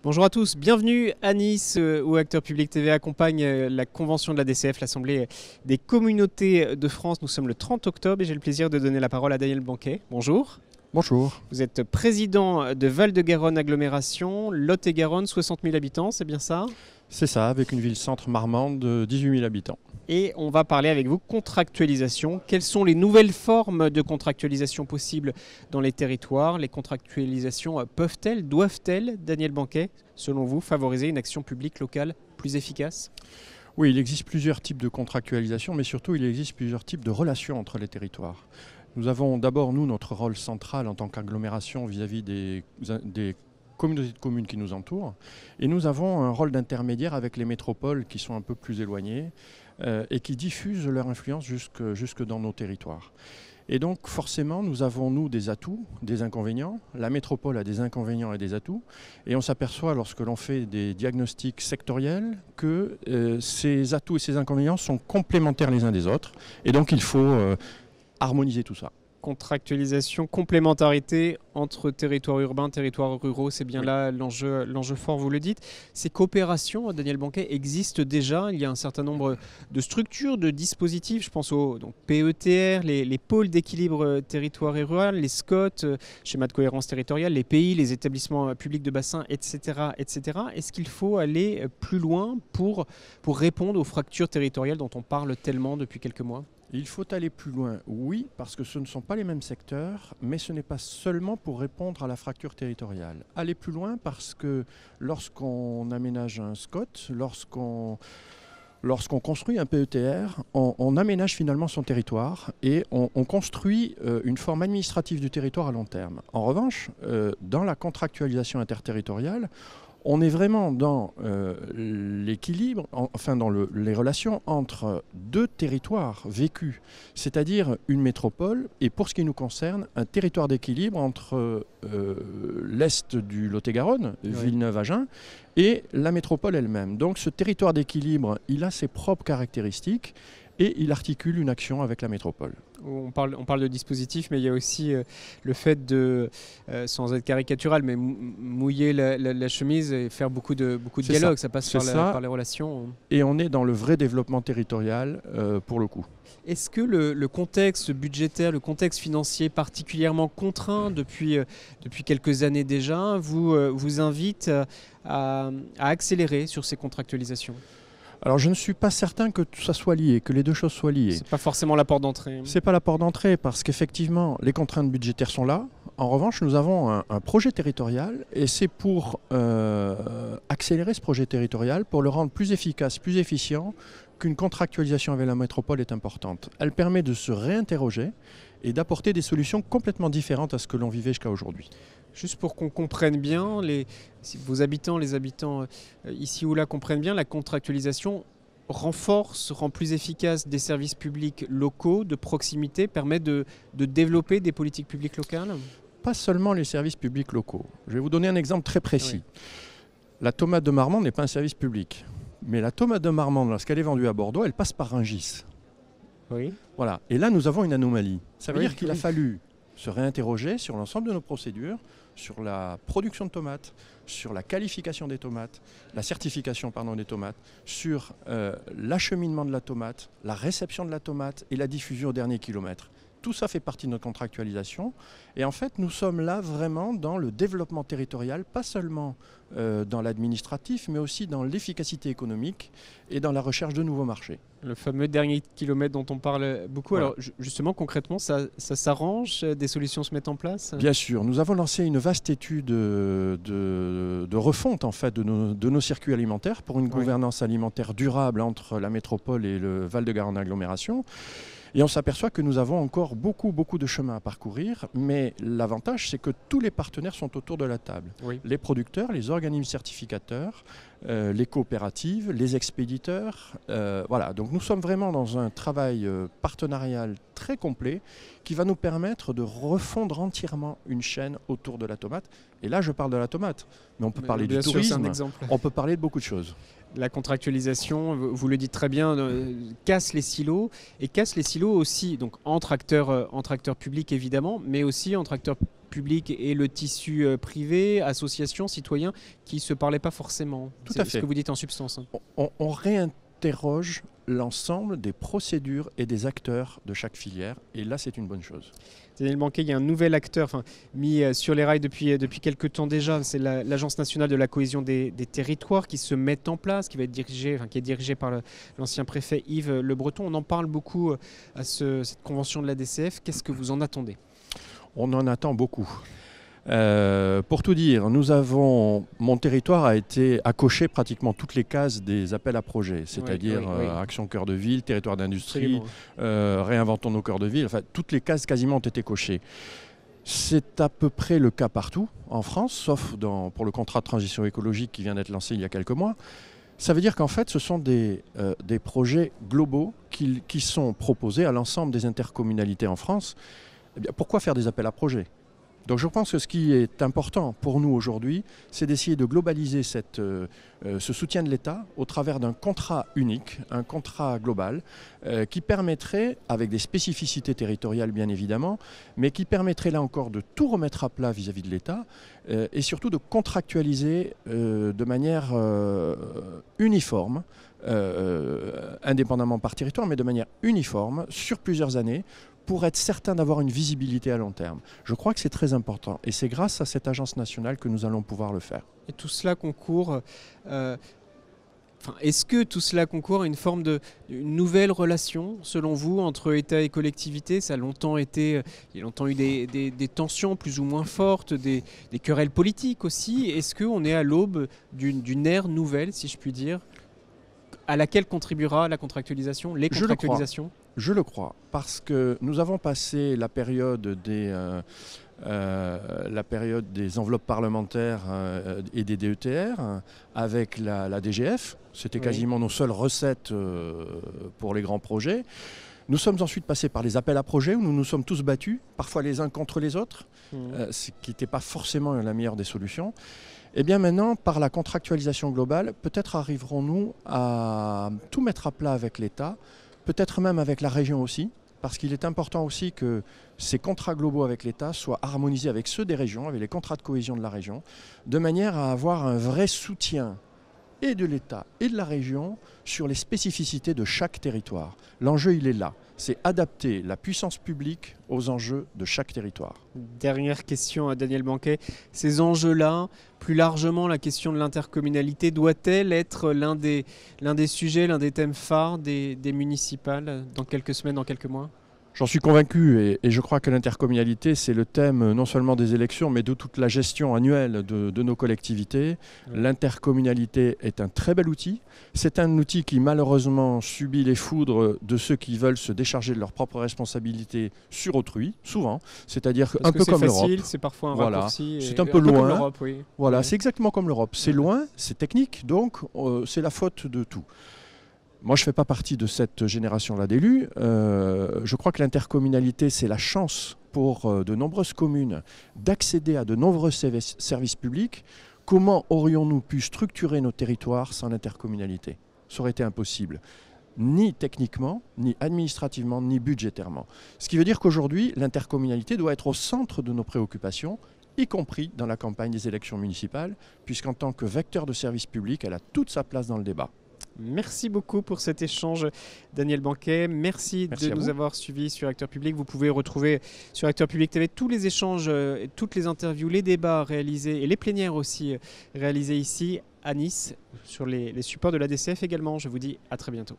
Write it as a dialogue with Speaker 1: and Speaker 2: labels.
Speaker 1: Bonjour à tous, bienvenue à Nice où Acteurs Publics TV accompagne la convention de la DCF, l'Assemblée des communautés de France. Nous sommes le 30 octobre et j'ai le plaisir de donner la parole à Daniel Banquet. Bonjour.
Speaker 2: Bonjour.
Speaker 1: Vous êtes président de Val-de-Garonne Agglomération, Lot-et-Garonne, 60 000 habitants, c'est bien ça?
Speaker 2: C'est ça, avec une ville-centre marmande de 18 000 habitants.
Speaker 1: Et on va parler avec vous contractualisation. Quelles sont les nouvelles formes de contractualisation possibles dans les territoires? Les contractualisations peuvent-elles, doivent-elles, Daniel Banquet, selon vous, favoriser une action publique locale plus efficace?
Speaker 2: Oui, il existe plusieurs types de contractualisation, mais surtout il existe plusieurs types de relations entre les territoires. Nous avons d'abord, nous, notre rôle central en tant qu'agglomération vis-à-vis des communautés de communes qui nous entourent. Et nous avons un rôle d'intermédiaire avec les métropoles qui sont un peu plus éloignées et qui diffusent leur influence jusque dans nos territoires. Et donc forcément, nous avons, nous, des atouts, des inconvénients. La métropole a des inconvénients et des atouts. Et on s'aperçoit, lorsque l'on fait des diagnostics sectoriels, que ces atouts et ces inconvénients sont complémentaires les uns des autres. Et donc il faut harmoniser tout ça.
Speaker 1: Contractualisation, complémentarité entre territoires urbains, territoires ruraux, c'est bien là l'enjeu fort, vous le dites. Ces coopérations, Daniel Banquet, existent déjà. Il y a un certain nombre de structures, de dispositifs. Je pense aux PETR, les pôles d'équilibre territoire et rural, les SCOT, schéma de cohérence territoriale, les pays, les établissements publics de bassin, etc. etc. Est-ce qu'il faut aller plus loin pour répondre aux fractures territoriales dont on parle tellement depuis quelques mois ?
Speaker 2: Il faut aller plus loin, oui, parce que ce ne sont pas les mêmes secteurs, mais ce n'est pas seulement pour répondre à la fracture territoriale. Aller plus loin parce que lorsqu'on aménage un SCOT, lorsqu'on construit un PETR, on aménage finalement son territoire et on construit une forme administrative du territoire à long terme. En revanche, dans la contractualisation interterritoriale, on est vraiment dans l'équilibre, enfin dans les relations entre deux territoires vécus, c'est-à-dire une métropole et pour ce qui nous concerne, un territoire d'équilibre entre l'est du Lot-et-Garonne, Villeneuve-Agen, et la métropole elle-même. Donc ce territoire d'équilibre, il a ses propres caractéristiques et il articule une action avec la métropole.
Speaker 1: On parle de dispositif, mais il y a aussi le fait de, sans être caricatural, mais mouiller la chemise et faire beaucoup de dialogue. Ça passe par les relations.
Speaker 2: Et on est dans le vrai développement territorial pour le coup.
Speaker 1: Est-ce que le contexte budgétaire, le contexte financier particulièrement contraint depuis quelques années déjà, vous invite à accélérer sur ces contractualisations ?
Speaker 2: Alors je ne suis pas certain que tout ça soit lié, que les deux choses soient liées.
Speaker 1: C'est pas forcément la porte d'entrée.
Speaker 2: C'est pas la porte d'entrée parce qu'effectivement les contraintes budgétaires sont là. En revanche, nous avons un projet territorial et c'est pour accélérer ce projet territorial, pour le rendre plus efficace, plus efficient, qu'une contractualisation avec la métropole est importante. Elle permet de se réinterroger et d'apporter des solutions complètement différentes à ce que l'on vivait jusqu'à aujourd'hui.
Speaker 1: Juste pour qu'on comprenne bien, vos habitants, les habitants ici ou là comprennent bien, la contractualisation renforce, rend plus efficace des services publics locaux, de proximité, permet de développer des politiques publiques locales ?
Speaker 2: Pas seulement les services publics locaux. Je vais vous donner un exemple très précis. Oui. La tomate de Marmande n'est pas un service public. Mais la tomate de Marmande, lorsqu'elle est vendue à Bordeaux, elle passe par Rungis.
Speaker 1: Oui.
Speaker 2: Voilà. Et là, nous avons une anomalie. Ça veut dire qu'il a fallu se réinterroger sur l'ensemble de nos procédures, sur la production de tomates, sur la qualification des tomates, la certification des tomates, sur l'acheminement de la tomate, la réception de la tomate et la diffusion au dernier kilomètre. Tout ça fait partie de notre contractualisation. Et en fait, nous sommes là vraiment dans le développement territorial, pas seulement dans l'administratif, mais aussi dans l'efficacité économique et dans la recherche de nouveaux marchés.
Speaker 1: Le fameux dernier kilomètre dont on parle beaucoup. Voilà. Alors justement, concrètement, ça s'arrange? Des solutions se mettent en place?
Speaker 2: Bien sûr. Nous avons lancé une vaste étude de refonte en fait, de nos circuits alimentaires pour une gouvernance alimentaire durable entre la métropole et le Val-de-Garonne Agglomération. Et on s'aperçoit que nous avons encore beaucoup de chemin à parcourir, mais l'avantage c'est que tous les partenaires sont autour de la table. Oui. Les producteurs, les organismes certificateurs, les coopératives, les expéditeurs. Voilà. Donc nous sommes vraiment dans un travail partenarial très complet qui va nous permettre de refondre entièrement une chaîne autour de la tomate. Et là je parle de la tomate, mais on peut parler du tourisme, on peut parler de beaucoup de choses.
Speaker 1: La contractualisation, vous le dites très bien, casse les silos et casse les silos aussi donc entre acteurs publics évidemment, mais aussi entre acteurs public et le tissu privé, associations, citoyens, qui ne se parlaient pas forcément.
Speaker 2: Tout à fait.
Speaker 1: C'est ce que vous dites en substance.
Speaker 2: On réinterroge l'ensemble des procédures et des acteurs de chaque filière, et là c'est une bonne chose.
Speaker 1: Daniel Banquet, il y a un nouvel acteur mis sur les rails depuis quelques temps déjà, c'est l'Agence nationale de la cohésion des territoires qui se met en place, qui est dirigée par l'ancien préfet Yves Le Breton. On en parle beaucoup à cette convention de la DCF. Qu'est-ce que vous en attendez?
Speaker 2: On en attend beaucoup. Pour tout dire, mon territoire a coché pratiquement toutes les cases des appels à projets, c'est-à-dire Action Cœur de Ville, Territoire d'Industrie, Réinventons nos cœurs de ville, enfin toutes les cases quasiment ont été cochées. C'est à peu près le cas partout en France, sauf pour le contrat de transition écologique qui vient d'être lancé il y a quelques mois. Ça veut dire qu'en fait ce sont des projets globaux qui sont proposés à l'ensemble des intercommunalités en France. Eh bien, pourquoi faire des appels à projets ? Donc je pense que ce qui est important pour nous aujourd'hui, c'est d'essayer de globaliser ce soutien de l'État au travers d'un contrat unique, un contrat global, qui permettrait, avec des spécificités territoriales bien évidemment, mais qui permettrait là encore de tout remettre à plat vis-à-vis de l'État et surtout de contractualiser de manière uniforme, indépendamment par territoire, mais de manière uniforme sur plusieurs années, pour être certain d'avoir une visibilité à long terme. Je crois que c'est très important et c'est grâce à cette agence nationale que nous allons pouvoir le faire.
Speaker 1: Et tout cela concourt... est-ce que tout cela concourt à une forme une nouvelle relation, selon vous, entre État et collectivité? Il y a longtemps eu des tensions plus ou moins fortes, des querelles politiques aussi. Est-ce qu'on est à l'aube d'une ère nouvelle, si je puis dire, à laquelle contribuera la contractualisation, les contractualisations?
Speaker 2: Je le crois, parce que nous avons passé la période des enveloppes parlementaires et des DETR avec la DGF. C'était quasiment nos seules recettes pour les grands projets. Nous sommes ensuite passés par les appels à projets où nous nous sommes tous battus, parfois les uns contre les autres, ce qui n'était pas forcément la meilleure des solutions. Et bien maintenant, par la contractualisation globale, peut-être arriverons-nous à tout mettre à plat avec l'État, peut-être même avec la région aussi, parce qu'il est important aussi que ces contrats globaux avec l'État soient harmonisés avec ceux des régions, avec les contrats de cohésion de la région, de manière à avoir un vrai soutien et de l'État et de la région sur les spécificités de chaque territoire. L'enjeu, il est là. C'est adapter la puissance publique aux enjeux de chaque territoire.
Speaker 1: Dernière question à Daniel Banquet. Ces enjeux-là, plus largement la question de l'intercommunalité, doit-elle être l'un des sujets, l'un des thèmes phares des municipales dans quelques semaines, dans quelques mois ?
Speaker 2: J'en suis convaincu et je crois que l'intercommunalité, c'est le thème non seulement des élections, mais de toute la gestion annuelle de nos collectivités. L'intercommunalité est un très bel outil. C'est un outil qui malheureusement subit les foudres de ceux qui veulent se décharger de leurs propres responsabilités sur autrui, souvent. C'est-à-dire un peu comme l'Europe.
Speaker 1: C'est parfois un raccourci.
Speaker 2: C'est un peu loin.
Speaker 1: Comme l'Europe, oui.
Speaker 2: Voilà, c'est exactement comme l'Europe. C'est loin, c'est technique, donc c'est la faute de tout. Moi, je ne fais pas partie de cette génération-là d'élus. Je crois que l'intercommunalité, c'est la chance pour de nombreuses communes d'accéder à de nombreux services publics. Comment aurions-nous pu structurer nos territoires sans l'intercommunalité ? Ça aurait été impossible, ni techniquement, ni administrativement, ni budgétairement. Ce qui veut dire qu'aujourd'hui, l'intercommunalité doit être au centre de nos préoccupations, y compris dans la campagne des élections municipales, puisqu'en tant que vecteur de service public, elle a toute sa place dans le débat.
Speaker 1: Merci beaucoup pour cet échange, Daniel Banquet. Merci de nous avoir suivis sur Acteurs Publics. Vous pouvez retrouver sur Acteurs Publics TV tous les échanges, toutes les interviews, les débats réalisés et les plénières aussi réalisés ici à Nice sur les supports de la DCF également. Je vous dis à très bientôt.